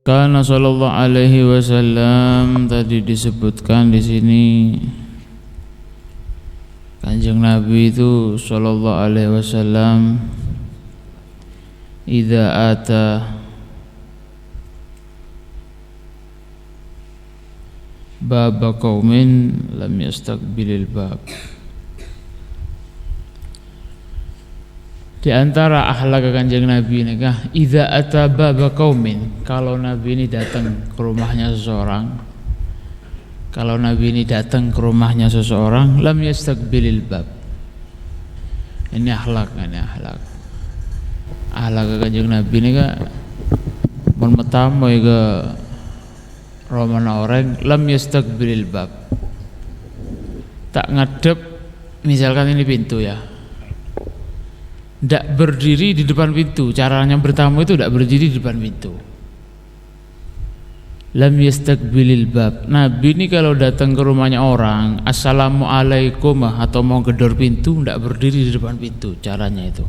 Karena sallallahu alaihi wasallam tadi disebutkan di sini Kanjeng Nabi itu sallallahu alaihi wasallam idza ata bab qaumin lam yastaqbilil bab. Di antara akhlak Kanjeng Nabi ini idza ata bab qaumin, kalau Nabi ini datang ke rumahnya seseorang, kalau Nabi ini datang ke rumahnya seseorang, lam yastaqbilil bab. Ini akhlak, akhlak Kanjeng Nabi ini mun metamu ke romana orang, lam yastaqbilil bab. Tak ngadep, misalkan ini pintu ya, ndak berdiri di depan pintu. Caranya bertamu itu ndak berdiri di depan pintu. Lam yastaqbilil bab. Nabi ini kalau datang ke rumahnya orang, assalamualaikum atau mau gedor pintu, ndak berdiri di depan pintu. Caranya itu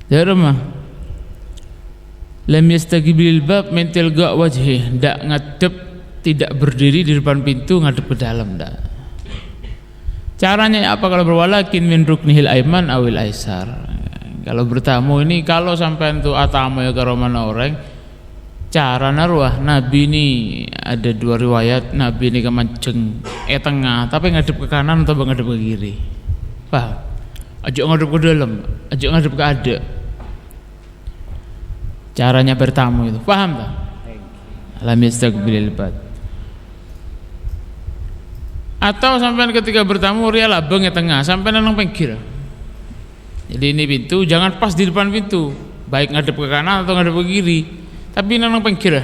ya rumah. Lam yastaqbilil bab min tilqa wajhi, ndak ngadep, tidak berdiri di depan pintu ngadep ke dalam, ndak. Caranya apa kalau berwalakin min ruknihil aiman awil aisar. Kalau bertamu ini, kalau sampai itu atamu ya ke romana orang, cara naruah Nabi ini ada dua riwayat. Nabi ini kemanceng tengah, tapi ngadep ke kanan atau ngadep ke kiri. Paham? Ajak ngadep ke dalam, ajak ngadep ke ada. Caranya bertamu itu, paham tak? Lam yastaqbilil bab. Atau sampai ketika bertamu ria labeng ya tengah, sampai nang pinggir. Jadi ini pintu, jangan pas di depan pintu, baik ngadep ke kanan atau ngadep ke kiri, tapi nang pinggir.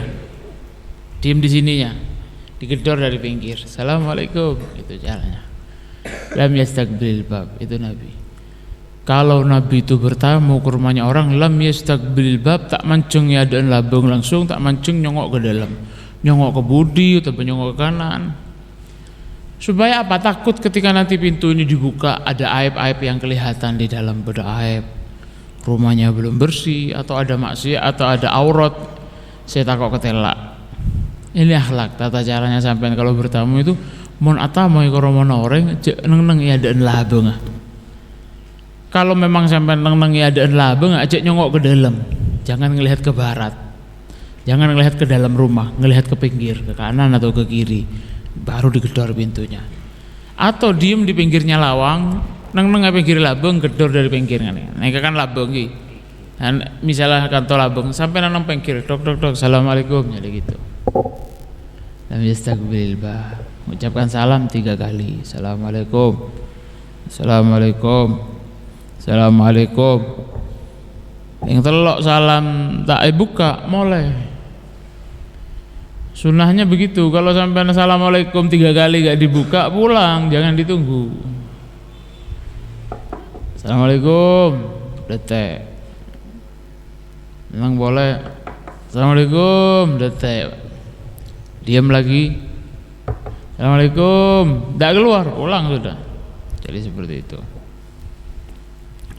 Diam di sininya, digedor dari pinggir. Assalamualaikum, itu caranya. Lam yastaqbilil bab, itu Nabi. Kalau Nabi itu bertamu ke rumahnya orang, lam yastaqbilil bab, tak mancung ya dan labeng langsung, tak mancung nyongok ke dalam, nyongok ke budi atau nyongok ke kanan. Supaya apa? Takut ketika nanti pintu ini dibuka ada aib-aib yang kelihatan di dalam, pada aib rumahnya belum bersih, atau ada maksiat, atau ada aurat, saya takut ketelak. Ini akhlak, tata caranya sampai kalau bertamu itu mon atamu ke rumahnya orang, neng ya dan labeng. Kalau memang sampai neng ya ada labeng, ajak nyongok ke dalam, jangan ngelihat ke barat, jangan ngelihat ke dalam rumah, ngelihat ke pinggir, ke kanan atau ke kiri, baru digedor pintunya. Atau diem di pinggirnya lawang, neng pinggir labeng, gedor dari pinggir kan labeng gitu. Dan misalnya kantor labeng, sampai nang pinggir, dok, assalamualaikum, jadi gitu. Lam yastaqbilil bab. Ucapkan salam 3 kali, assalamualaikum, assalamualaikum, assalamualaikum. Yang telok salam tak buka mulai. Sunnahnya begitu. Kalau sampai assalamualaikum 3 kali gak dibuka, pulang, jangan ditunggu. Assalamualaikum, detek. Memang boleh. Assalamualaikum, detek. Diam lagi. Assalamualaikum, tak keluar, pulang sudah. Jadi seperti itu.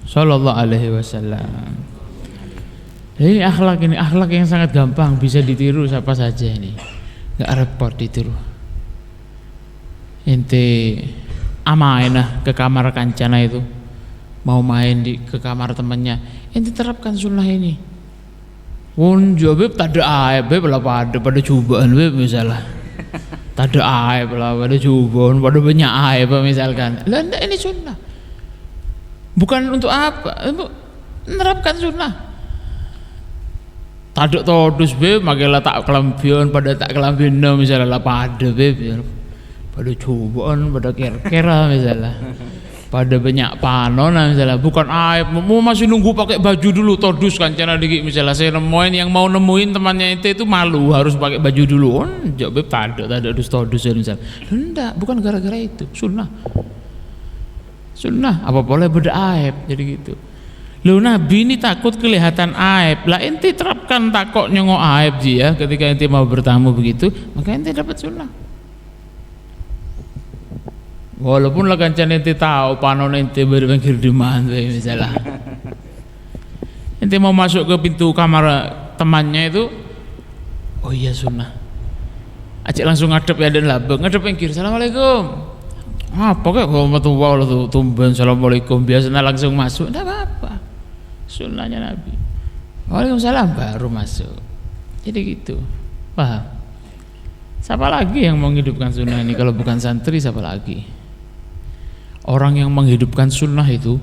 Sallallahu alaihi wasallam. Ini akhlak yang sangat gampang, bisa ditiru siapa saja ini. Enggak repot ditiru. Ente amainah ke kamar kancana itu, mau main ke kamar temannya, ente terapkan sunnah ini. Wong jawab tak ada aib, lah pada cobaan misalnya. Tak ada aib lah pada cobaan, pada banyak aib misalkan. Lah ini sunnah. Bukan untuk apa? Menerapkan sunnah. Taduk todus magelah tak kelambian, pada tak kelambian misalnya lah pada pada cobaan, pada kera misalnya, pada banyak panon misalnya. Bukan aib, mau masih nunggu pakai baju dulu todus kancana dikit misalnya. Saya nemuin yang mau nemuin temannya itu malu harus pakai baju dulu. Jawab taduk dus todus misalnya. Enggak, bukan gara-gara itu, sunnah. Sunnah, apa boleh beda aib, jadi gitu. Loh Nabi ini takut kelihatan aib. Lah ente terapkan takut nyongok aib dia ketika ente mau bertamu begitu, maka ente dapat sunnah. Walaupun lah kancan ente tahu panon ente berpikir di mana misalnya. Ente mau masuk ke pintu kamar temannya itu, Oh iya sunnah. Ajak langsung ngadep ya dan labeng, ngadep yang kiri. Assalamualaikum. Apa kayak kalau mau tua tuh tumben assalamualaikum biasanya langsung masuk, tidak apa-apa. Sunnahnya Nabi. Waalaikumsalam baru masuk. Jadi gitu. Paham? Siapa lagi yang mau menghidupkan sunnah ini kalau bukan santri? Siapa lagi? Orang yang menghidupkan sunnah itu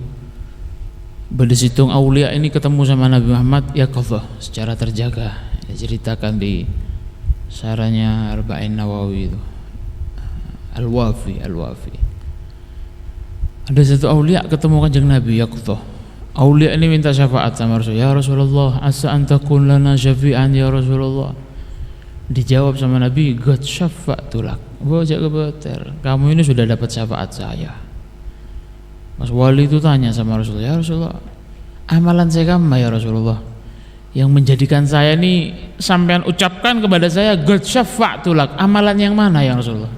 Berdesitung aulia ini ketemu sama Nabi Muhammad ya qadha secara terjaga. Diceritakan di saranya Arba'in Nawawi itu Al-Wafi. Ada satu aulia ketemu kanjeng Nabi ya qadha. Aulia ini minta syafaat sama Rasul. Ya Rasulullah, asa antakun lana syafi'an ya Rasulullah. Dijawab sama Nabi, qad syafa'tu lak. Bojak kebeter, kamu ini sudah dapat syafaat saya. Mas Wali itu tanya sama Rasulullah, ya Rasulullah, amalan saya kamu ya Rasulullah yang menjadikan saya ini sampean ucapkan kepada saya qad syafa'tu lak, amalan yang mana ya Rasulullah?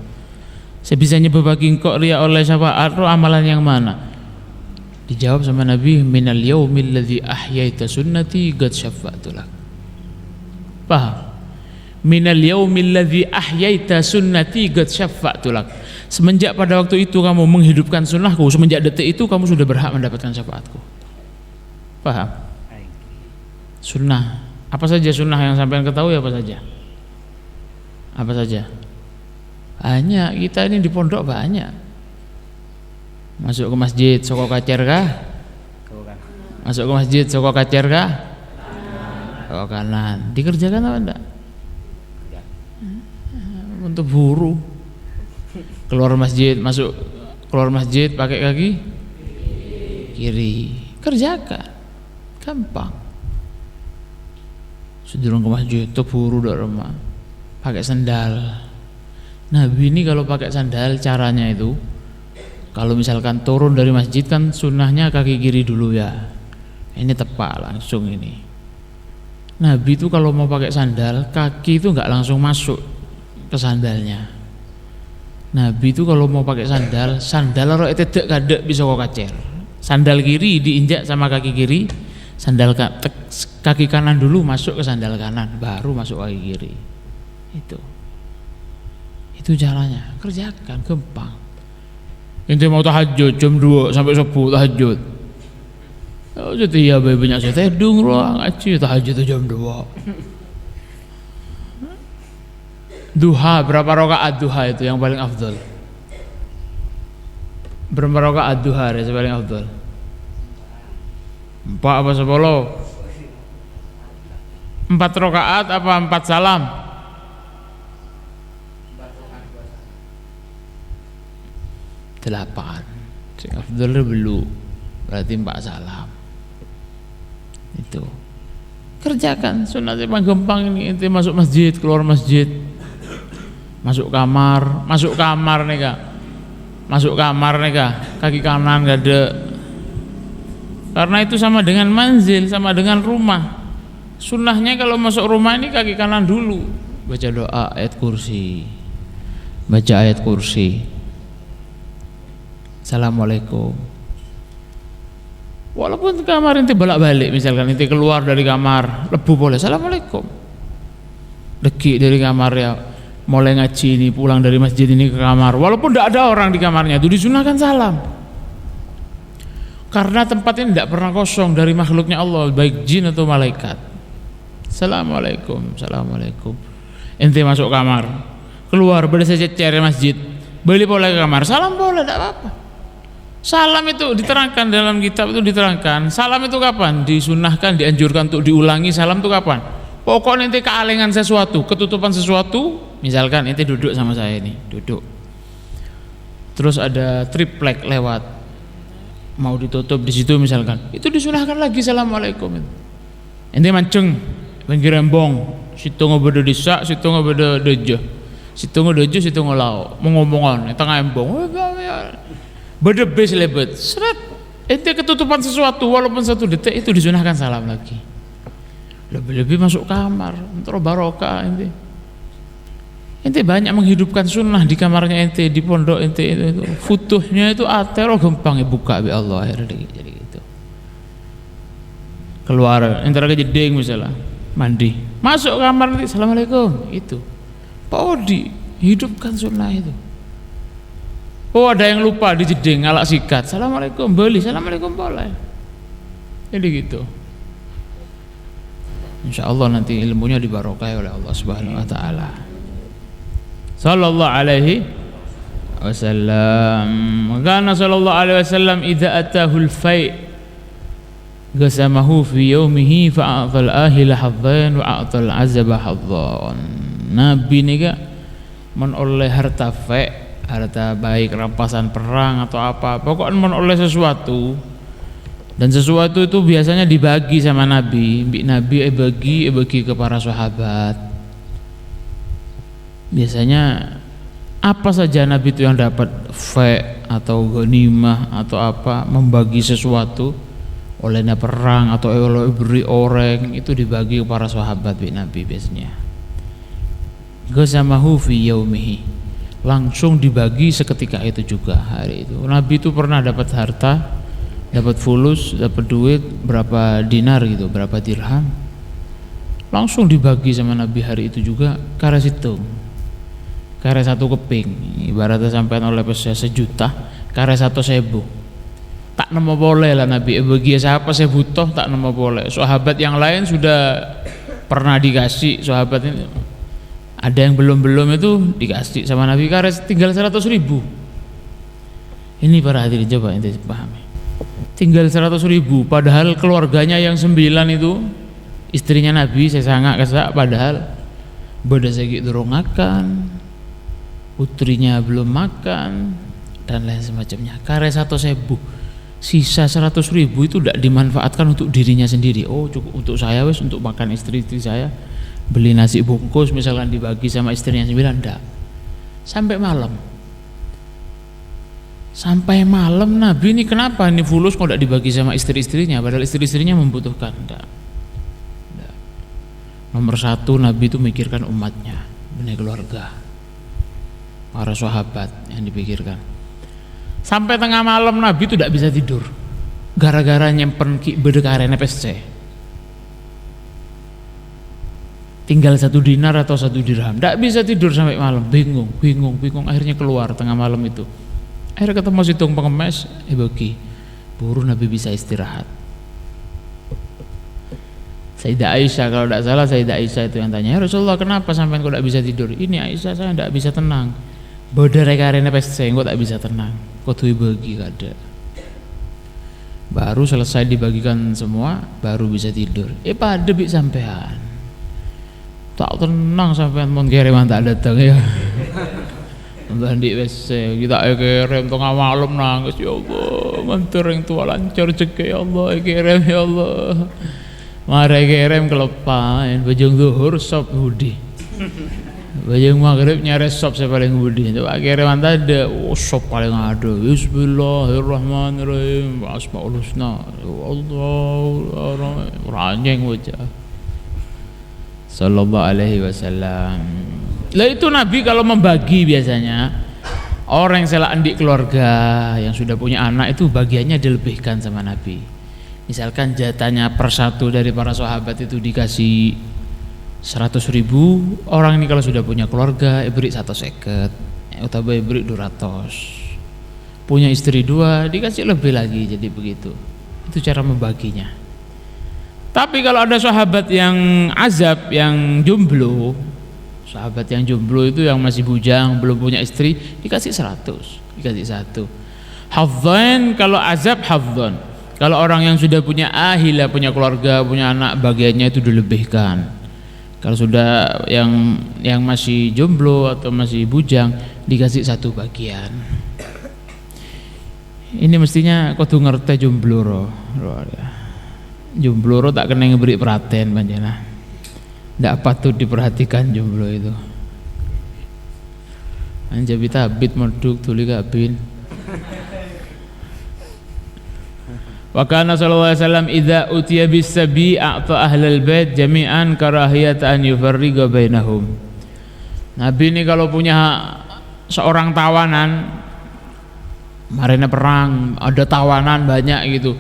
Saya bisa nyebabaki engkau riya oleh syafaat, amalan yang mana? Dijawab sama Nabi, minal yaumil ladzi ahyaita sunnati qad syafa'tu lak. Paham? Minal yaumil ladzi ahyaita sunnati qad syafa'tu lak. Semenjak pada waktu itu kamu menghidupkan sunnahku, semenjak detik itu kamu sudah berhak mendapatkan syafaatku. Paham? Sunnah. Apa saja sunnah yang sampean ketahui apa saja? Apa saja? Banyak, kita ini di pondok banyak. Masuk ke masjid soko kacer kah? Masuk ke masjid soko kacer kah? Soko kanan. Dikerjakan apa enggak? Untuk buru. Keluar masjid, masuk keluar masjid pakai kaki kiri. Kerjakan. Gampang. Sedurung ke masjid tuh buru dak rumah. Pakai sandal. Nabi ini kalau pakai sandal caranya itu, kalau misalkan turun dari masjid kan sunnahnya kaki kiri dulu ya. Ini tepak langsung ini. Nabi itu kalau mau pakai sandal, kaki itu enggak langsung masuk ke sandalnya. Nabi itu kalau mau pakai sandal, sandal ro tidak kadek bisa kok kacer. Sandal kiri diinjak sama kaki kiri, sandal kaki kanan dulu masuk ke sandal kanan, baru masuk kaki kiri. Itu caranya. Kerjakan, gampang. Ente mau tahajud jam 2 sampai subuh tahajud. Oh, jadi ya banyak saya tedung ruang ngaji tahajud jam 2. Duha, berapa rakaat duha itu yang paling afdal? Berapa rakaat duha yang paling afdal? 4 apa 10? 4 rakaat apa 4 salam? 8. Sing afdal belum. Berarti 4 salam. Itu. Kerjakan sunatnya gampang ini. Ente masuk masjid, keluar masjid. Masuk kamar nih kak, kaki kanan gak ada, karena itu sama dengan manzil, sama dengan rumah. Sunnahnya kalau masuk rumah ini kaki kanan dulu, baca doa ayat kursi, Assalamualaikum. Walaupun kamar inti bolak-balik, misalkan inti keluar dari kamar lebu boleh Assalamualaikum, deki dari kamar ya, mulai ngaji ini pulang dari masjid ini ke kamar, walaupun tidak ada orang di kamarnya itu disunahkan salam, karena tempat ini tidak pernah kosong dari makhluknya Allah, baik jin atau malaikat. Assalamualaikum. Ente masuk kamar, keluar boleh saja cari masjid, balik boleh ke kamar, salam boleh, tidak apa-apa. Salam itu diterangkan dalam kitab, itu diterangkan salam itu kapan disunahkan, dianjurkan untuk diulangi. Salam itu kapan? Pokoknya ente kealengan sesuatu, ketutupan sesuatu, misalkan ente duduk sama saya ini, duduk. Terus ada triplek lewat, mau ditutup di situ misalkan, itu disunahkan lagi Assalamualaikum. Ente mancing, pinggir rembong, situ ngobodo disak, situ ngobodo dojo, situ ngelauk, mau ngomongan, tengah embong, berdebes lebet, seret. Ente ketutupan sesuatu, walaupun 1 detik itu disunahkan salam lagi. Lebih-lebih masuk kamar, terus barokah ente banyak menghidupkan sunnah di kamarnya ente, di pondok ente itu futuhnya itu atero gampang buka bi Allah akhirnya jadi gitu. Keluar ente lagi jeding misalnya, mandi, masuk kamar nanti assalamualaikum, itu dihidupkan sunnah itu. Ada yang lupa di jeding ngalak sikat, assalamualaikum beli, assalamualaikum boleh, jadi gitu. Insyaallah nanti ilmunya dibarokai oleh Allah Subhanahu wa taala. Sallallahu alaihi wasallam. Kana sallallahu alaihi wasallam idza atahu al-fai' qasamahu fi yaumihi fa'atal ahila hadzain wa a'tal azaba hadzan. Nabi niku men oleh harta fai', harta baik rampasan perang atau apa, pokoknya men oleh sesuatu, dan sesuatu itu biasanya dibagi sama Nabi. Nabi bagi ke para sahabat. Biasanya apa saja Nabi itu yang dapat fai' atau ghanimah atau apa, membagi sesuatu olehnya perang atau oleh beri orang, itu dibagi ke para sahabat Nabi biasanya. Ghazamahu fi yaumihi, langsung dibagi seketika itu juga, hari itu. Nabi itu pernah dapat harta, dapat fulus, dapat duit berapa dinar gitu, berapa dirham, langsung dibagi sama Nabi hari itu juga. Kare situng, kare 1 keping, ibaratnya sampai oleh pesa 1 juta, kare 1.000, tak nemu boleh lah Nabi bagi siapa saya butuh, tak nemu boleh. Sahabat yang lain sudah pernah dikasih, sahabat ini ada yang belum itu dikasih sama Nabi, kare tinggal 100.000. Ini para hadirin coba ente pahami, tinggal 100.000, padahal keluarganya yang 9 itu istrinya Nabi saya sangat kesak, padahal beda segi durung makan, putrinya belum makan dan lain semacamnya. Kare 1.000, sisa 100.000 itu tidak dimanfaatkan untuk dirinya sendiri. Cukup untuk saya wes, untuk makan istri saya, beli nasi bungkus misalkan dibagi sama istrinya 9, enggak. Sampai malam Nabi ini kenapa ini fulus kok tidak dibagi sama istri-istrinya, padahal istri-istrinya membutuhkan. Enggak. Nomor 1 Nabi itu mikirkan umatnya, benih keluarga, para sahabat yang dipikirkan. Sampai tengah malam Nabi itu tidak bisa tidur gara-gara nyimpen bedekarene PSC, tinggal 1 dinar atau 1 dirham, tidak bisa tidur sampai malam, bingung, akhirnya keluar tengah malam itu, akhirnya ketemu situng pengemis, bagi buru Nabi bisa istirahat. Sayyidah Aisyah, kalau tidak salah Sayyidah Aisyah itu yang tanya, ya Rasulullah kenapa sampai kau tidak bisa tidur? Ini Aisyah, saya tidak bisa tenang, bodare karena PSC kok tak bisa tenang, kau tuh bagi kada. Baru selesai dibagikan semua, baru bisa tidur. Pada bik sampean tak tenang sampean mon kirim tak datang ya. Untuk di PSC kita kirim tengah malam nangis, ya Allah mantur yang tua lancar cek ya Allah, kirim ya Allah. Mari kirim kelepain bajang zuhur sop budi, bajang maghrib nyari sop saya paling budi. Coba kirim ada, sop paling ada. Bismillahirrahmanirrahim, asmaul husna, Allah ranjeng wajah. Sallallahu alaihi wasallam. Lah itu Nabi kalau membagi biasanya orang yang salah andik keluarga yang sudah punya anak itu bagiannya dilebihkan sama Nabi. Misalkan jatahnya per 1 dari para sahabat itu dikasih 100.000, orang ini kalau sudah punya keluarga beri 150, atau beri 200, punya istri 2 dikasih lebih lagi, jadi begitu. Itu cara membaginya. Tapi kalau ada sahabat yang azab, yang jomblo, sahabat yang jomblo itu yang masih bujang, belum punya istri, dikasih 100, dikasih 1. Hafdhan, kalau azab hafdhan. Kalau orang yang sudah punya ahilah, punya keluarga, punya anak, bagiannya itu dilebihkan. Kalau sudah yang masih jomblo atau masih bujang dikasih 1 bagian. Ini mestinya kudu ngerti jomblo ro. Jomblo ro tak kena ngeberi perhatian panjenengan. Ndak patut diperhatikan jomblo itu. Anjabi tabit meduk tuli kabin. Wa kana sallallahu alaihi wasallam idza utiya bis sabi a'ta ahlal bait jami'an karahiyat an yufarriqa bainahum. Nabi ini kalau punya seorang tawanan, marina perang, ada tawanan banyak gitu.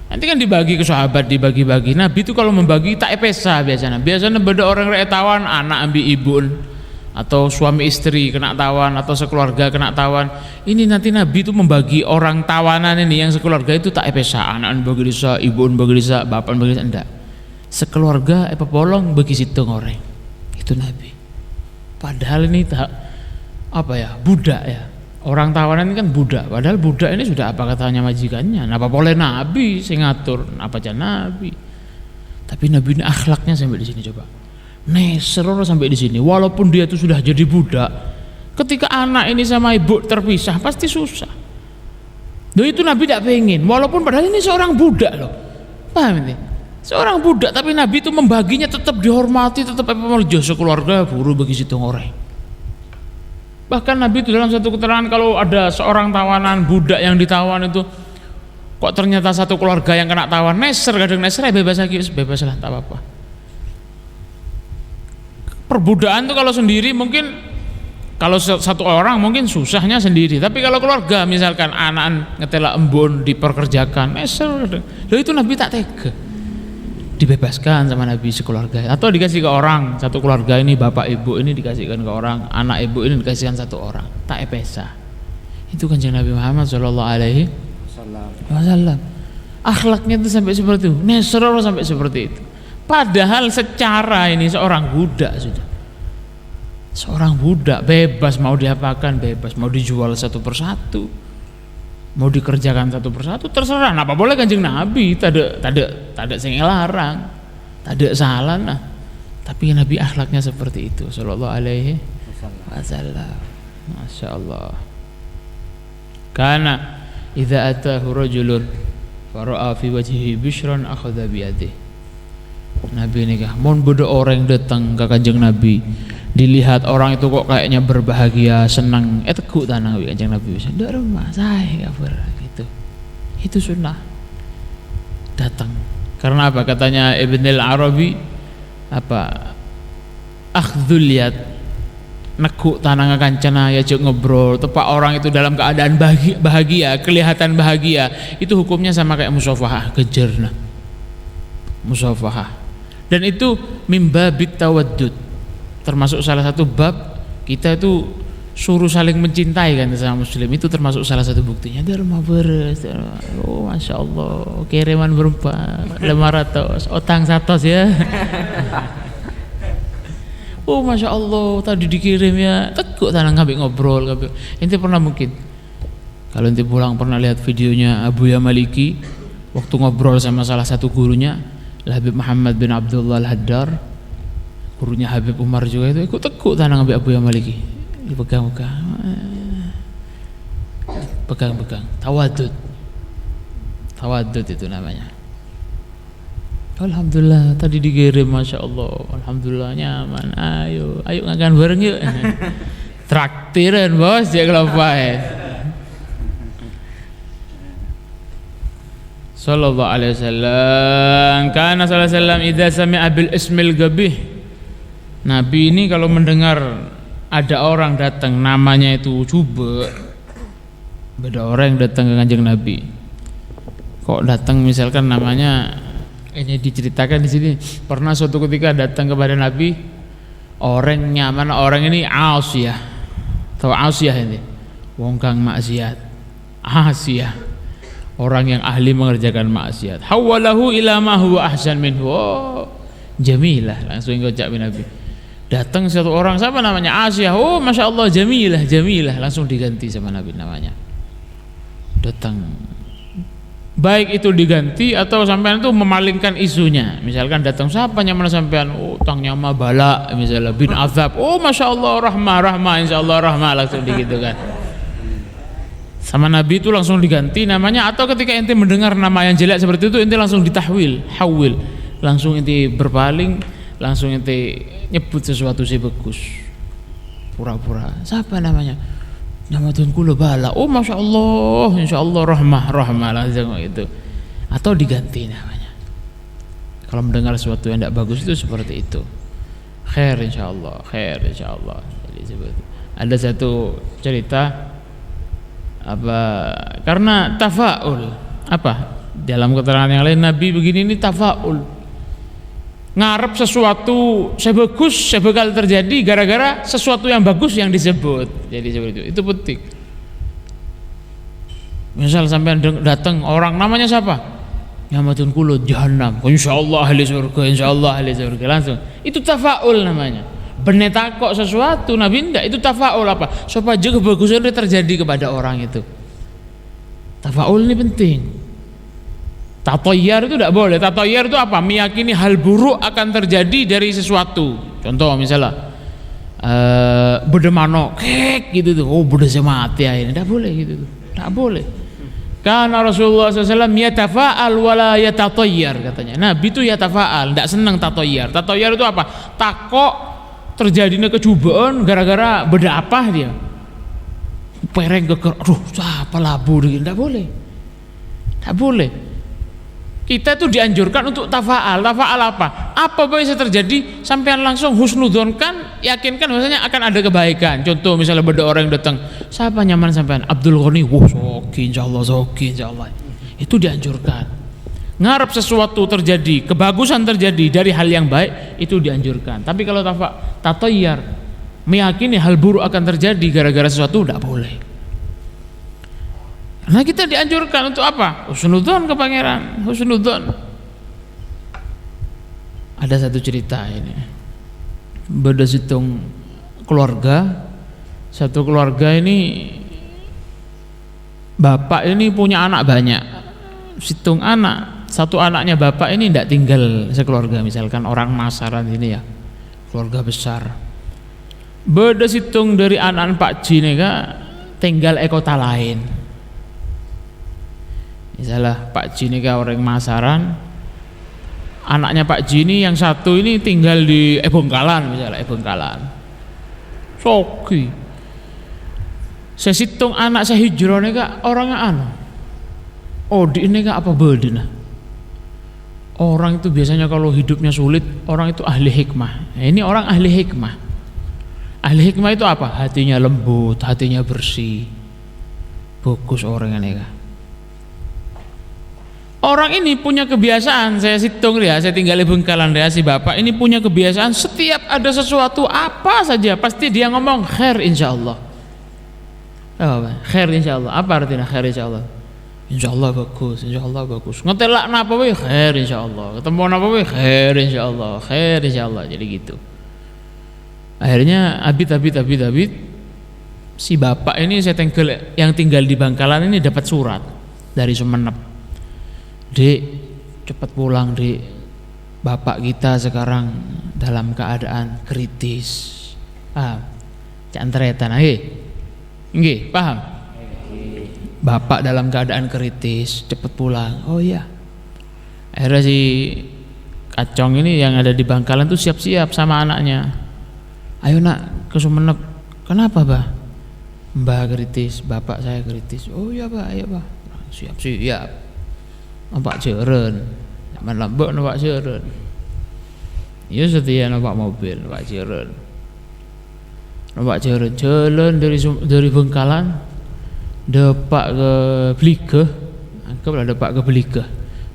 Nanti kan dibagi ke sahabat, dibagi-bagi. Nabi itu kalau membagi tak epesa biasanya. Biasanya beda orang rek tawan, anak ambil ibun, atau suami istri kena tawan, atau sekeluarga kena tawan. Ini nanti Nabi itu membagi orang tawanan ini yang sekeluarga itu tak epesa. Anak bagi disa, ibun bagi disa, bapak bagi disa, enggak. Sekeluarga bolong bagi situ ngoreng. Itu Nabi. Padahal ini tak apa ya, budak ya. Orang tawanan ini kan budak, padahal budak ini sudah apa katanya majikannya. Apa boleh Nabi sing ngatur, apa aja Nabi. Tapi Nabi ini akhlaknya sampai di sini coba. Neser sampai di sini. Walaupun dia itu sudah jadi budak, ketika anak ini sama ibu terpisah pasti susah. Loh itu Nabi tidak pengen, walaupun padahal ini seorang budak loh. Paham ini? Seorang budak tapi Nabi itu membaginya tetap dihormati, tetap memerjo sekeluarga buru bagi situ ngoreng. Bahkan Nabi itu dalam satu keterangan kalau ada seorang tawanan budak yang ditawan itu kok ternyata satu keluarga yang kena tawan, neser kadang neser ya bebas lagi, bebas lah tak apa-apa. Perbudakan itu kalau sendiri mungkin, kalau satu orang mungkin susahnya sendiri, tapi kalau keluarga misalkan anak ngetela embun diperkerjakan neser, lalu itu Nabi tak tega, dibebaskan sama Nabi sekeluarga, atau dikasih ke orang satu keluarga ini, bapak ibu ini dikasihkan ke orang, anak ibu ini dikasihkan satu orang, tak epesa. Itu Kanjeng Nabi Muhammad sallallahu alaihi wasallam. Akhlaknya itu sampai seperti itu, nesro sampai seperti itu. Padahal secara ini seorang budak sudah. Seorang budak bebas mau diapakan, bebas mau dijual satu persatu, mau dikerjakan satu persatu terserah. Apa boleh Kanjeng Nabi, tak ada sing larang, tak ada salah nah. Tapi Nabi akhlaknya seperti itu sallallahu alaihi wasallam. Masya Allah. Karena idza atahu rajulun fara'a fi wajhihi bisyran akhadha bi yadihi. Nabi nikah, mon bodoh orang datang ke Kanjeng Nabi, dilihat orang itu kok kayaknya berbahagia, senang, teguk tanah Kanjeng Nabi bisa, ndak rumah saya kabar gitu. Itu sunnah. Datang. Karena apa? Katanya Ibnul Arabi apa? Akhdhul yad, nekuk tanah kancana ya cuk ngobrol, tepak orang itu dalam keadaan bahagia, kelihatan bahagia, itu hukumnya sama kayak musafahah, kejerna. Musafahah. Dan itu mimbabit tawaddud, termasuk salah satu bab kita itu suruh saling mencintai kan sama muslim, itu termasuk salah satu buktinya. Dia rumah beres, oh masya Allah, kiriman berupa 500 otang 100 ya. Oh masya Allah, tadi dikirim ya, teguk tanah ngambil ngobrol. Ente pernah mungkin kalau ente pulang pernah lihat videonya Abu Maliki waktu ngobrol sama salah satu gurunya Habib Muhammad bin Abdullah Al-Haddar, gurunya Habib Umar juga, itu ikut teguk tanah ngambil Abu Maliki, dipegang-pegang, pegang-pegang, tawadud itu namanya. Alhamdulillah tadi dikirim, masya Allah, alhamdulillah nyaman, ayo ngakan bareng yuk. Traktiran bos, dia kelompok. Sallallahu alaihi wasallam. Karena sallallahu alaihi wasallam idza sami'a bil ismil gabih. Nabi ini kalau mendengar ada orang datang namanya itu coba, beda orang yang datang ke Kanjeng Nabi. Kok datang misalkan namanya ini diceritakan di sini, pernah suatu ketika datang kepada Nabi orang nyaman, orang ini Asiyah. Tahu Asiyah ini? Wong kang maksiat. Asiyah. Orang yang ahli mengerjakan maksiat. Hawalahu ila ma huwa ahsan minhu. Oh, jamilah, langsung ngocak Nabi. Datang satu orang, siapa namanya? Asiyah. Oh, masya Allah, jamilah, langsung diganti sama Nabi namanya. Datang. Baik itu diganti atau sampean itu memalingkan isunya. Misalkan datang siapa nyaman sampean? Oh, tangnya mah bala, misalnya bin azab. Oh, masya Allah, rahmah, insya Allah rahmah, langsung digitu kan. Sama Nabi itu langsung diganti namanya. Atau ketika ente mendengar nama yang jelek seperti itu, ente langsung ditahwil, hawil, langsung ente berpaling, langsung ente nyebut sesuatu sih bagus, pura-pura. Siapa namanya? Nama Tuhanku lo bala. Oh masya Allah, insya Allah rahmah langsung itu. Atau diganti namanya. Kalau mendengar sesuatu yang tidak bagus itu seperti itu. Khair insya Allah. Jadi seperti ada satu cerita apa, karena tafaul apa Dalam keterangan yang lain Nabi begini, ini tafaul, ngarep sesuatu saya bagus, saya bakal terjadi gara-gara sesuatu yang bagus yang disebut. Jadi seperti itu penting. Misal sampai datang orang namanya siapa? Nyamatun kulut jahannam, insyaallah ahli surga, insyaallah ahli surga, langsung itu tafaul namanya. Bener takok sesuatu, Nabi enggak, itu tafaul apa? Supaya kebagusan itu terjadi kepada orang itu. Tafaul ini penting. Tatoyar itu tidak boleh. Tatoyar itu apa? Meyakini hal buruk akan terjadi dari sesuatu. Contoh misalnya bedemano kek gitu tuh, oh beda mati ya ini, tidak boleh gitu tuh, tidak boleh. Karena Rasulullah SAW yatafa'al wala yatatoyar, katanya. Nabi itu yatafa'al, tidak senang tatoyar. Tatoyar itu apa? Takok terjadinya kecubaan gara-gara beda apa dia, pereng geger, aduh apa labu, tidak boleh, tidak boleh. Kita itu dianjurkan untuk tafa'al. Tafa'al apa? Apa bisa terjadi, sampean langsung husnudzonkan, yakinkan bahwasanya akan ada kebaikan. Contoh misalnya ada orang yang datang, siapa nyaman sampean? Abdul Ghani, wah soki insyaallah. Itu dianjurkan. Ngarep sesuatu terjadi, kebagusan terjadi dari hal yang baik, itu dianjurkan. Tapi kalau tatoyar, meyakini hal buruk akan terjadi gara-gara sesuatu, tidak boleh. Nah kita dianjurkan untuk apa? Husnudzon ke pangeran, husnudzon. Ada satu cerita ini, beda situng keluarga, satu keluarga ini bapak ini punya anak banyak, situng anak, satu anaknya bapak ini tidak tinggal sekeluarga, misalkan orang masaran ini ya, keluarga besar. Beda situng dari anak Pak Jineka tinggal kota lain. Misalnya Pak Ji ini orang Masaran, anaknya Pak Ji ini yang satu ini tinggal di Bengkalan, misalnya Bengkalan. Soki. Saya hitung anak saya hijrah ini kak orangnya di ini kak apa bedina? Orang itu biasanya kalau hidupnya sulit, orang itu ahli hikmah. Nah, ini orang ahli hikmah. Ahli hikmah itu apa? Hatinya lembut, hatinya bersih. Bagus orang ini kak. Orang ini punya kebiasaan, saya hitung ya, saya tinggal di Bengkalan ya, si bapak ini punya kebiasaan setiap ada sesuatu apa saja pasti dia ngomong khair insyaallah. Khair insyaallah. Apa artinya khair insyaallah? Insyaallah bagus, insyaallah bagus. Ngetelak napa wae khair insyaallah. Ketemu napa wae khair insyaallah, khair insyaallah. Jadi gitu. Akhirnya abid si bapak ini saya yang tinggal di Bangkalan ini dapat surat dari Sumenep. Dek, cepat pulang dek, bapak kita sekarang dalam keadaan kritis. Paham? Cantretan, nggih, paham? Bapak dalam keadaan kritis, cepat pulang. Oh iya. Akhirnya si Kacong ini yang ada di Bangkalan tuh siap-siap sama anaknya. Ayo nak ke Sumenep. Kenapa bah? Mbah kritis, bapak saya kritis. Oh iya bah, ayo bah. Siap-siap. Nampak jeren, zaman lambok nampak jeren. Ya setia nampak mobil, nampak jeren. Jalan dari Bengkalan, depak ke Bliga, anggaplah depak ke Bliga,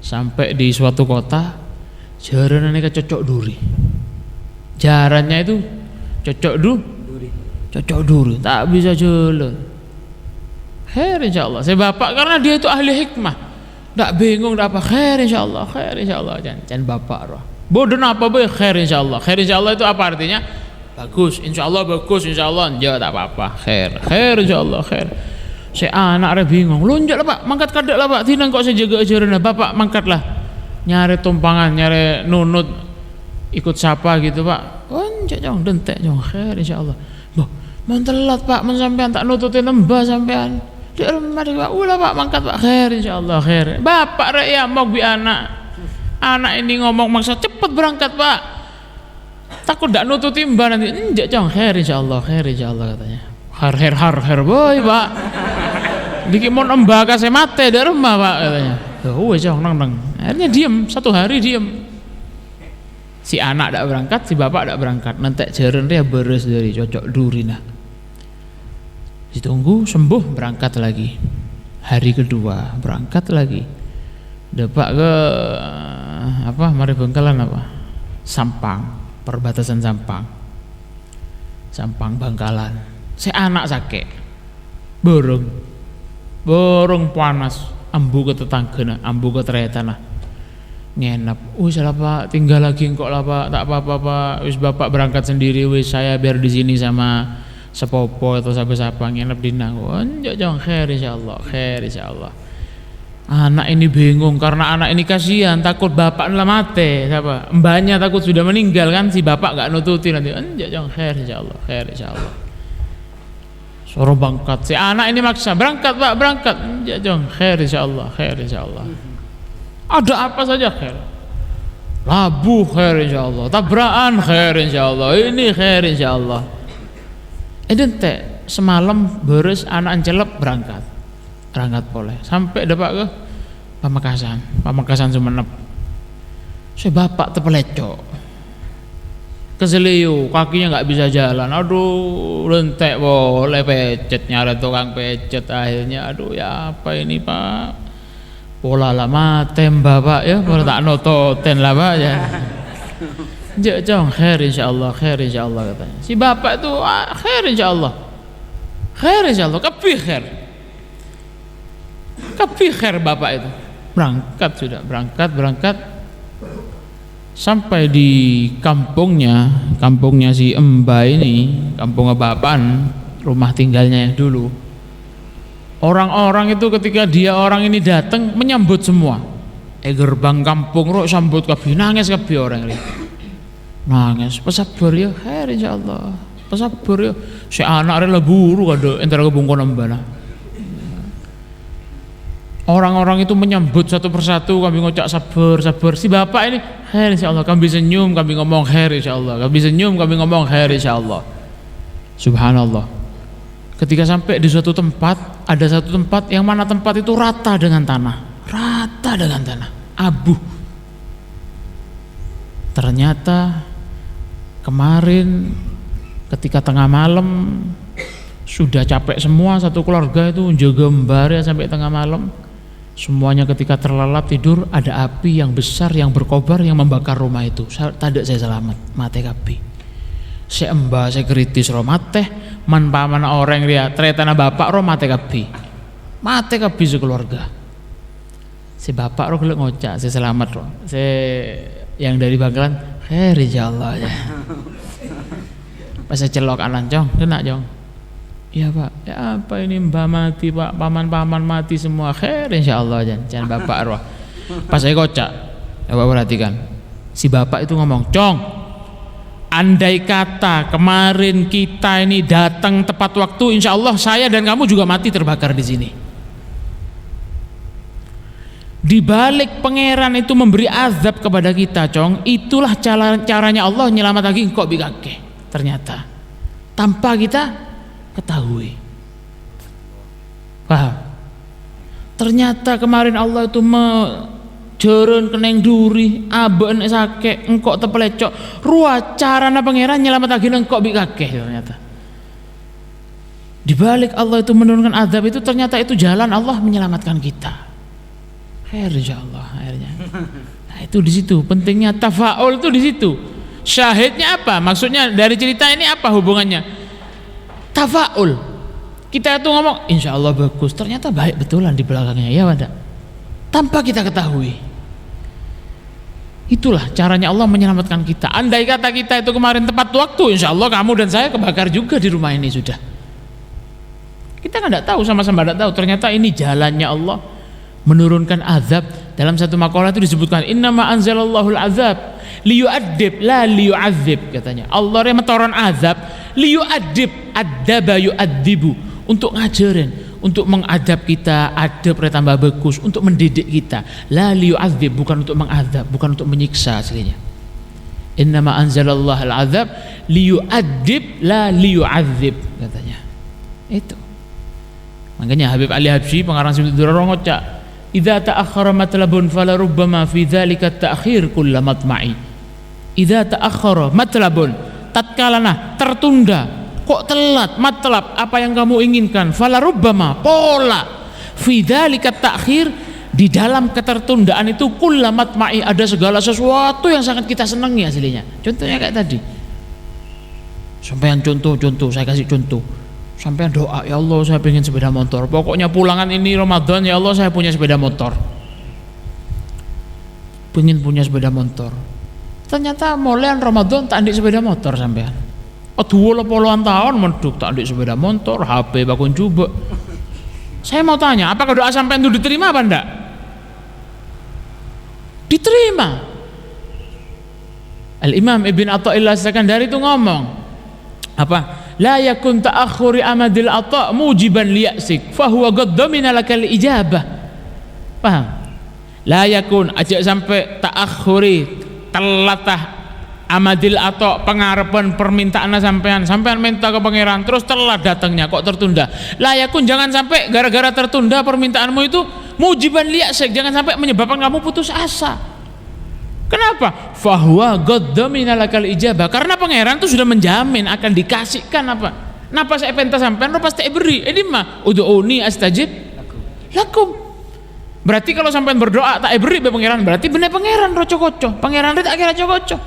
sampai di suatu kota, jarannya cocok duri. Jarannya itu cocok duri, tak bisa jalan. Khair insyaallah. Saya bapak karena dia itu ahli hikmah. Tak bingung tak apa khair insyaallah, jangan bapak roh. Bodoh apa boy khair insyaallah. Khair insyaallah itu apa artinya? Bagus, insyaallah bagus, insyaallah enggak tak apa-apa. Khair insyaallah khair. Saya anak re bingung. Lonjak lah Pak, mangkat kadak lah Pak. Tinang kok saya jaga ajaran Bapak mangkatlah. Nyari tumpangan, nyari nunut ikut siapa gitu Pak. Lonjak jong dentek jong khair insyaallah. Boh, mun telat Pak, mun sampean tak nututin lembah sampean. Di rumah Pak, ulah Pak mangkat Pak khair insyaallah khair. Bapak rek ya mau bi anak ini ngomong maksa cepet berangkat Pak. Takut ndak nututi mbah nanti. Enjak jong khair insyaallah katanya. Har boy Pak. Diki mon mbah kase mate di rumah Pak katanya. Oh wes jong nang. Akhirnya diem, satu hari diem. Si anak ndak berangkat, si bapak ndak berangkat. Nanti jaren dia beres dari cocok durina. Ditunggu sembuh berangkat lagi. Hari kedua berangkat lagi. Depak ke apa? Mari Bangkalan apa? Sampang, perbatasan Sampang. Sampang Bangkalan. Saya anak sakit. Borong panas, ambu ke tetangga, ambu ke teretana. Ngenap. Wis lah Pak, tinggal lagi kok lah Pak, tak apa-apa Pak. Wis Bapak berangkat sendiri, wis saya biar di sini sama sepopo atau siapa-siapa nginep di nang. Njok jong khair insyaallah. Anak ini bingung karena anak ini kasihan, takut bapak lah mati, siapa? Mbaknya takut sudah meninggal kan, si bapak enggak nututi nanti. Njok jong khair insyaallah. Suruh berangkat. Si anak ini maksa, berangkat Pak, berangkat. Njok jong khair insyaallah. Ada apa saja khair. Labu khair insyaallah, tabrakan khair insyaallah, ini khair insyaallah. Teh semalam beres anak celep berangkat boleh sampai dapat ke Pamekasan Sumenep. Saya bapak terpelecok keseliu, kakinya nggak bisa jalan, aduh lentek boleh pecet, nyari tukang pecet akhirnya, aduh ya apa ini Pak, pola lama tem bapak ya, pola tak nototen lah Pak ya. Jom khair insyaallah katanya. Si bapak itu khair insyaallah, kapi khair bapak itu. Berangkat sampai di kampungnya si Emba ini, kampung Bapan, rumah tinggalnya yang dulu. Orang-orang itu ketika orang ini datang menyambut semua. Gerbang kampung rok sambut kabeh, nangis kabeh orang ini. Nangis, pesabar ya, khair insyaallah. Pesabar ya. Si anak rela buru kado entar kebungkon embana. Orang-orang itu menyambut satu persatu, kami ngocak sabar. Si bapak ini khair insyaallah, kami senyum, kami ngomong khair insyaallah. Subhanallah. Ketika sampai di suatu tempat, ada satu tempat yang mana tempat itu rata dengan tanah, abu. Ternyata kemarin ketika tengah malam sudah capek semua satu keluarga itu jaga mbak ya sampai tengah malam. Semuanya ketika terlelap tidur, ada api yang besar yang berkobar yang membakar rumah itu. Tadi saya selamat, mate kapi. Saya embah, saya kritis roh mate, man paman orang dia teretana bapak roh mate kapi sekeluarga. Si bapak roh gelek ngocak, saya selamat roh. Saya yang dari Bangkalan, khair insyaallah ya. Pas saya celok anan jong, kena jong. Iya Pak, ya apa ini mbah mati Pak, paman-paman mati semua, khair insyaallah jangan bapak roh. Pas saya kocak, ya Bapak perhatikan, si bapak itu ngomong, Cong, andai kata kemarin kita ini datang tepat waktu, insyaallah saya dan kamu juga mati terbakar di sini. Di balik pangeran itu memberi azab kepada kita, Cong, itulah caranya Allah nyelamat lagi engkau bikake. Ternyata tanpa kita ketahui. Paham? Ternyata kemarin Allah itu jeren keneng duri, aben sake, engkau terpelecok. Ruah carana pangeran nyelamat lagi engkau bikake. Ternyata di balik Allah itu menurunkan azab itu, ternyata itu jalan Allah menyelamatkan kita. Khair insyaallah akhirnya. Nah, itu di situ pentingnya tafaul, itu di situ. Syahidnya apa? Maksudnya dari cerita ini apa hubungannya? Tafaul. Kita tuh ngomong insyaallah bagus, ternyata baik betulan di belakangnya, ya wadah. Tanpa kita ketahui. Itulah caranya Allah menyelamatkan kita. Andai kata kita itu kemarin tepat waktu, insyaallah kamu dan saya kebakar juga di rumah ini sudah. Kita kan tidak tahu, sama-sama tidak tahu. Ternyata ini jalannya Allah menurunkan azab. Dalam satu makalah itu disebutkan innama anzalallahul azab liyu'adzib la liyu'adzib, katanya Allah yang menurunkan azab liyu'adzib, adzaba yu'adzibu, untuk ngajarin, untuk mengadab kita, adab tambah bagus, untuk mendidik kita. La liyu'adzib, bukan untuk mengadab, bukan untuk menyiksa aslinya. Innama anzalallahul azab liyu'adzib la liyu'adzib, katanya. Itu makanya Habib Ali Habsyi pengarang Simtud Durrah ngocak, idza ta'akhkhara matlabun fala rubbama fi dzalika ta'khir kull matma'i. Idza ta'akhkhara matlabun, tatkalana tertunda, kok telat matlab apa yang kamu inginkan, fala rubbama, pola fi dzalika ta'khir, di dalam ketertundaan itu kullamat ma'i, ada segala sesuatu yang sangat kita senangi aslinya. Contohnya kayak tadi, sampean contoh, saya kasih contoh, sampean doa, ya Allah saya pengen sepeda motor, pokoknya pulangan ini Ramadan ya Allah saya punya sepeda motor, pengen punya sepeda motor. Ternyata mulai Ramadan tak andik sepeda motor sampean, 20 tahun menduk tak andik sepeda motor, HP bakun coba. Saya mau tanya, apakah doa sampean itu diterima apa enggak? Diterima. Al-Imam Ibn Atha'illah As-Sakandari itu ngomong apa? La yakun ta'akhuri amadil ata' mujiban liya'sik fahuwa qad dhamina lakal ijabah. Paham? La yakun, aja sampai ta'akhuri, telatah amadil ata', pengarepan permintaan sampean minta ke pangeran terus telat datangnya kok tertunda. La yakun, jangan sampai gara-gara tertunda permintaanmu itu mujiban liya'sik, jangan sampai menyebabkan kamu putus asa. Kenapa? Fahuwa qad dhamina lakal ijabah, karena pangeran itu sudah menjamin akan dikasihkan apa? Napa saya penta sampean lo pasti beri. Ini mah ud'uni astajib lakum. Berarti kalau sampean berdoa tak beri be pangeran, berarti bener pangeran roco-koco. Pangeran tak kira roco-koco.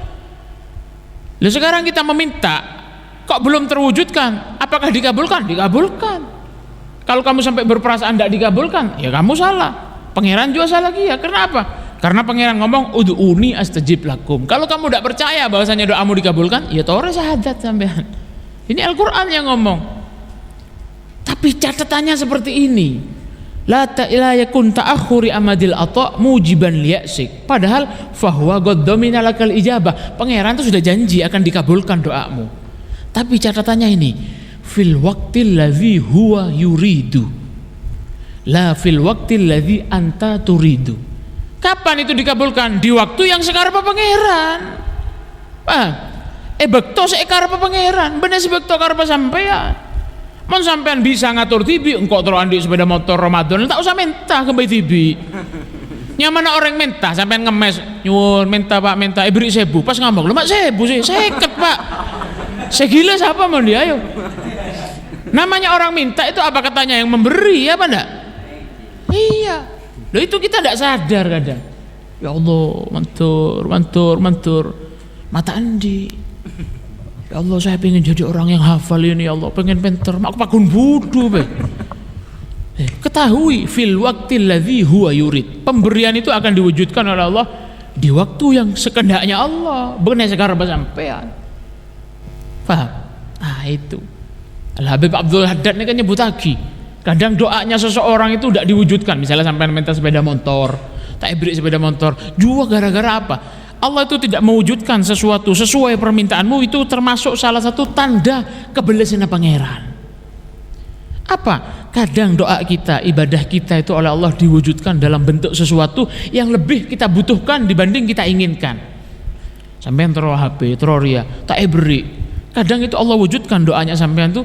Lalu sekarang kita meminta kok belum terwujudkan, apakah dikabulkan? Dikabulkan. Kalau kamu sampai berperasaan tidak dikabulkan, ya kamu salah. Pangeran juga salah ya. Kenapa? Karena pangeran ngomong ud'uni astajib lakum. Kalau kamu tidak percaya bahwasanya doamu dikabulkan, ya tore syahadat sampean. Ini Al-Qur'an yang ngomong. Tapi catatannya seperti ini. La yakun ta'akhuri amadil ata' mujiban liya'sik. Padahal fahuwa qad dhamina lakal ijabah. Pangeran itu sudah janji akan dikabulkan doamu. Tapi catatannya ini, fil waqtil ladzi huwa yuridu. La fil waqtil ladzi anta turidu. Kapan itu dikabulkan? Di waktu yang sekarepe pangeran. Bekto sekarepe pangeran, bener si bekto karepe sampean. Mon sampean bisa ngatur TV, engkau terus andi sepeda motor Ramadan, tak usah minta ke Mbak TV. Nyaman orang minta, sampean ngemes, nyuwun minta Pak, minta beri 1000. Pas ngomong, "Lu mak 1000 sih, 50 Pak." Segila siapa mau dia ayo. Namanya orang minta itu apa katanya yang memberi, apa enggak? Iya. Loh itu kita tidak sadar kadang. Ya Allah, mantur. Mata andi. Ya Allah, saya pengen jadi orang yang hafal ini, ya Allah, pengen pinter. Mak pakun budu be. Ketahui fil waqtil ladzi huwa yurid. Pemberian itu akan diwujudkan oleh Allah di waktu yang sekehendaknya Allah. Benar sekarang sampean. Paham? Nah itu. Al-Habib Abdul Haddad ini kan nyebut lagi. Kadang doanya seseorang itu tidak diwujudkan. Misalnya sampai minta sepeda motor, tak beri sepeda motor, juga gara-gara apa? Allah itu tidak mewujudkan sesuatu sesuai permintaanmu, itu termasuk salah satu tanda kebelesan pangeran. Apa? Kadang doa kita, ibadah kita itu oleh Allah diwujudkan dalam bentuk sesuatu yang lebih kita butuhkan dibanding kita inginkan. Sampean terus HP, terus ria, tak beri. Kadang itu Allah wujudkan doanya sampean tuh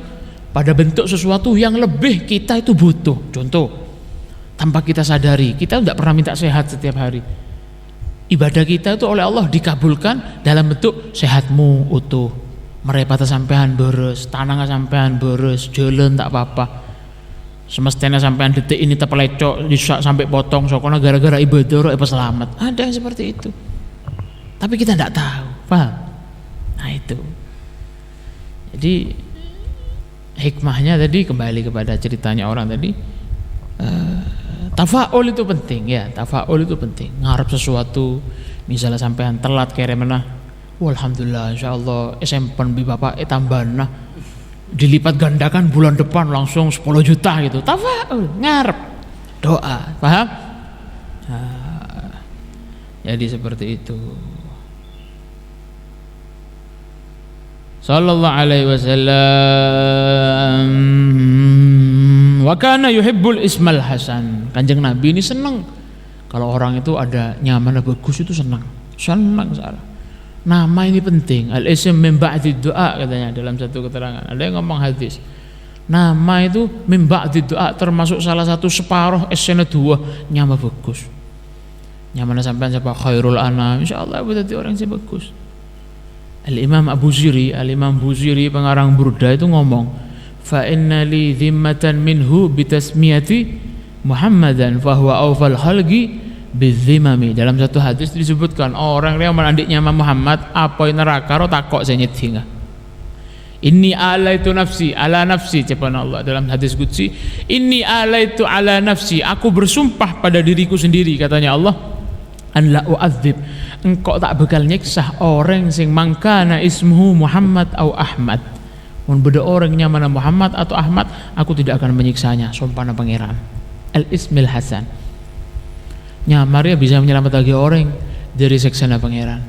pada bentuk sesuatu yang lebih kita itu butuh. Contoh, tanpa kita sadari, kita tidak pernah minta sehat setiap hari. Ibadah kita itu oleh Allah dikabulkan dalam bentuk sehatmu utuh, merepata sampean beres, tanah sampean beres, jalan tak apa-apa. Semestinya sampean detik ini terpelecok, sampai potong sokona gara-gara ibadah apa selamat. Ada yang seperti itu. Tapi kita tidak tahu, paham? Nah itu. Jadi hikmahnya tadi kembali kepada ceritanya orang tadi, tafaul itu penting ya, tafaul itu penting. Ngarep sesuatu, misalnya sampean telat kere menah, alhamdulillah insyaallah SMP bi bapak tambahan nah dilipat gandakan bulan depan langsung 10 juta gitu. Tafaul, ngarep doa, paham? Nah, jadi seperti itu. Sallallahu alaihi wasallam wa kana yuhibbul ismal hasan. Kanjeng Nabi ini senang kalau orang itu ada nyaman bagus, itu senang salah. Nama ini penting. Al ism min ba'di du'a katanya dalam satu keterangan. Ada yang ngomong hadis. Nama itu min ba'di du'a, termasuk salah satu separuh esene dua nyama bagus. Nyaman sampean siapa khairul anam, insyaallah berarti orang yang bagus. Al-Imam Buziri pengarang Burda itu ngomong, fa inna li dhimmatan minhu bitasmiyati Muhammadan fahuwa awfal khalqi bidzimami. Dalam satu hadis disebutkan orang yang menandiknya Muhammad apa neraka ro takok senyit hingga. Inni alaitu nafsi ala nafsi, cepan Allah dalam hadis qudsi, inni alaitu ala nafsi, aku bersumpah pada diriku sendiri, katanya Allah, an la u'adzib, engkau tak bakal nyiksa orang sing mangkana ismuhu Muhammad atau Ahmad, mun beda orangnya mana Muhammad atau Ahmad, aku tidak akan menyiksanya, sumpahna pangeran. Al ismil hasan, nyamar ya bisa menyelamatkan orang dari siksana pangeran,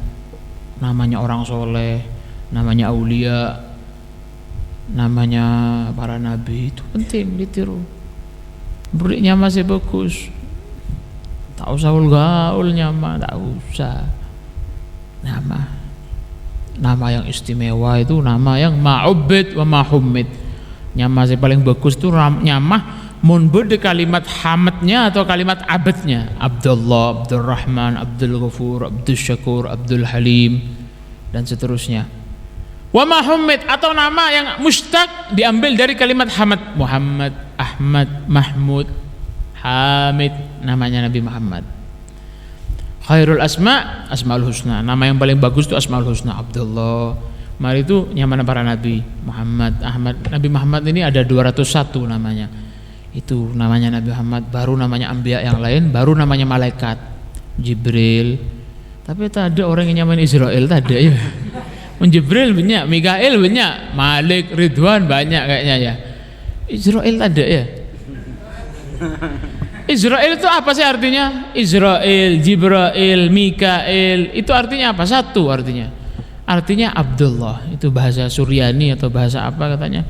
namanya orang soleh, namanya aulia, namanya para nabi, itu penting ditiru. Beriknya masih bagus, tak usah gaul nyama, tak usah. Nama yang istimewa itu nama yang ma'ubid wa ma'humid. Nyama yang paling bagus itu nyama mun beda kalimat hamadnya atau kalimat abadnya. Abdullah, Abdurrahman, Abdul Ghafur, Abdul Syakur, Abdul Halim, dan seterusnya. Wa Muhammad atau nama yang mustaq diambil dari kalimat hamad. Muhammad, Ahmad, Mahmud, Hamid, namanya Nabi Muhammad. Khairul asma, asmaul husna, nama yang paling bagus itu asmaul husna. Abdullah, mari itu nyaman para nabi. Muhammad, Ahmad, Nabi Muhammad ini ada 201 namanya. Itu namanya Nabi Muhammad, baru namanya anbiya yang lain, baru namanya malaikat Jibril. Tapi tak ada orang yang nyaman Israel, tak ada ya. Jibril banyak, Mikail banyak, Malik, Ridwan banyak kayaknya ya. Israel tak ada ya. Israel itu apa sih artinya? Israel, Jibril, Mikail, itu artinya apa? Satu artinya. Artinya Abdullah, itu bahasa Suryani atau bahasa apa katanya.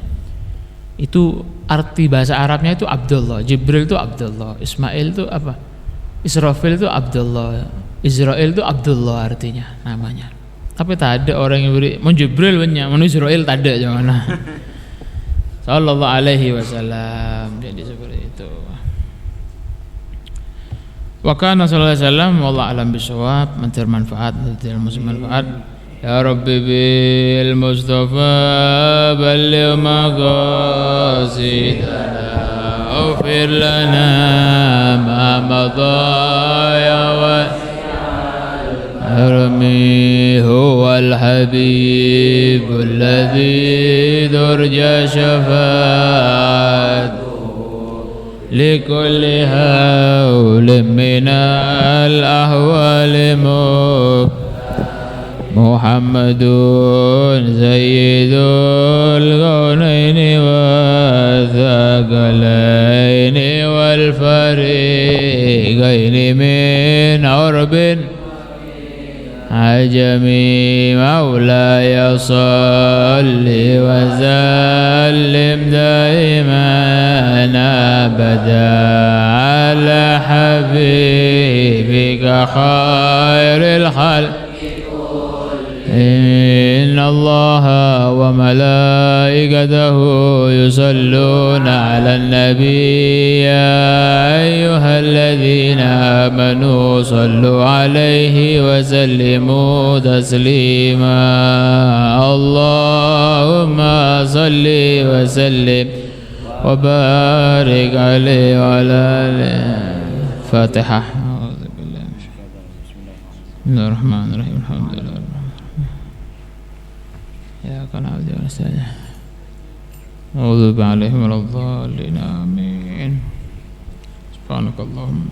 Itu arti bahasa Arabnya itu Abdullah. Jibril itu Abdullah, Ismail itu apa? Israfil itu Abdullah, Israel itu Abdullah artinya namanya. Tapi tak ada orang yang beri mun Jibril banyak, mun Israel tak ada jangan. Sallallahu alaihi wasallam. Jadi seperti itu. Wa kana sallallahu alaihi wasallam wallahu alam bisawab, mentir manfaat, mentir manfaat. Ya Rabbi bil Mustafa balligh maqasidana waghfir lana ma madaya wa أرمي هو الحبيب الذي ترجى شفاعته لكل هول من الأهوال محمد سيد الكونين والثقلين والفريقين من عرب عجمي مولاي صل وسلم دائما أبدا على حبيبك خير الخلق إن الله وملائكته يصلون على النبي يا أيها الذين آمنوا صلوا عليه وسلموا تسليما اللهم صل وسلم وبارك عليه وعلى آله. فاتحة. بسم الله الرحمن الرحيم الحمد لله يا نعبد ونستعين أعوذ بالله من الضالين آمين سبحانك اللهم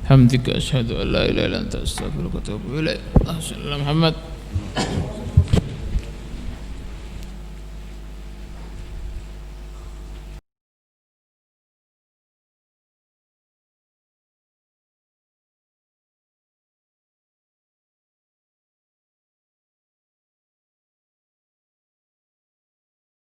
حمدك أشهد أن لا إله إلا أنت أستغفرك وأتوب إليك. اللهم صل على محمد.